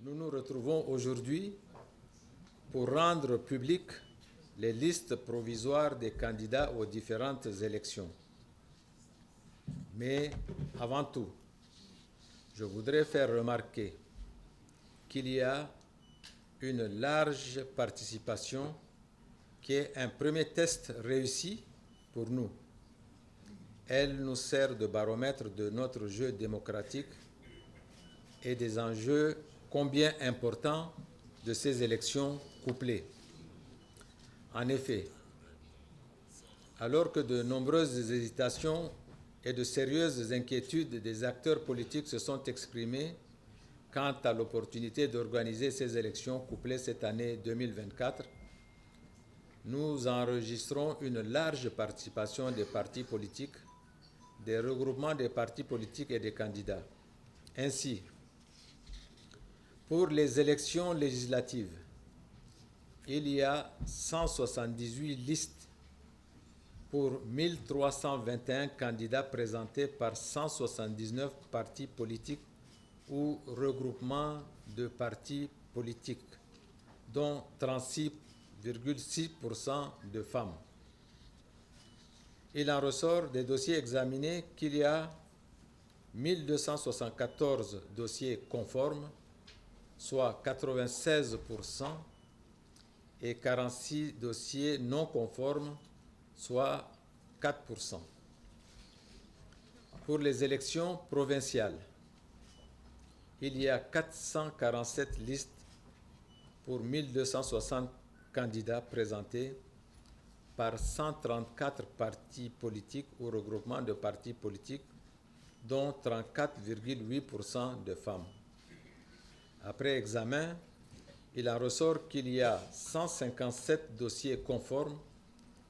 Nous nous retrouvons aujourd'hui pour rendre publiques les listes provisoires des candidats aux différentes élections. Mais avant tout, je voudrais faire remarquer qu'il y a une large participation qui est un premier test réussi pour nous. Elle nous sert de baromètre de notre jeu démocratique et des enjeux combien importants de ces élections couplées. En effet, alors que de nombreuses hésitations et de sérieuses inquiétudes des acteurs politiques se sont exprimées quant à l'opportunité d'organiser ces élections couplées cette année 2024, nous enregistrons une large participation des partis politiques, des regroupements des partis politiques et des candidats. Ainsi, pour les élections législatives, il y a 178 listes pour 1321 candidats présentés par 179 partis politiques ou regroupements de partis politiques, dont 36,6% de femmes. Il en ressort des dossiers examinés qu'il y a 1274 dossiers conformes, soit 96%, et 46 dossiers non conformes, soit 4%. Pour les élections provinciales, il y a 447 listes pour 1260 candidats présentés par 134 partis politiques ou regroupements de partis politiques, dont 34,8% de femmes. Après examen, il en ressort qu'il y a 157 dossiers conformes,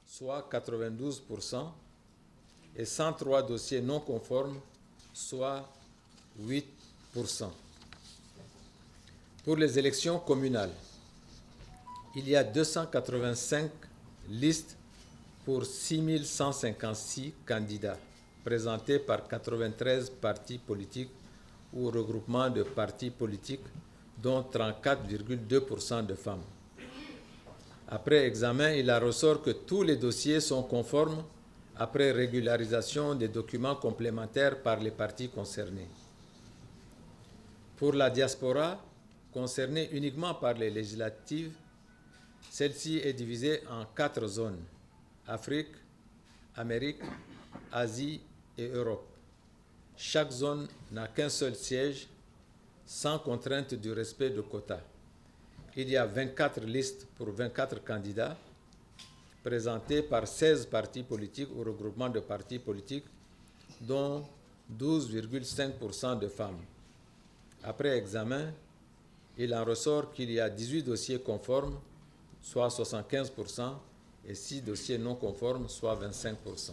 soit 92%, et 103 dossiers non conformes, soit 8%. Pour les élections communales, il y a 285 listes pour 6156 candidats présentés par 93 partis politiques ou regroupements de partis politiques, dont 34,2% de femmes. Après examen, il en ressort que tous les dossiers sont conformes après régularisation des documents complémentaires par les partis concernés. Pour la diaspora, concernée uniquement par les législatives, celle-ci est divisée en 4 zones: Afrique, Amérique, Asie et Europe. Chaque zone n'a qu'un seul siège, sans contrainte du respect de quotas. Il y a 24 listes pour 24 candidats, présentés par 16 partis politiques ou regroupements de partis politiques, dont 12,5% de femmes. Après examen, il en ressort qu'il y a 18 dossiers conformes, soit 75%, et 6 dossiers non conformes, soit 25%.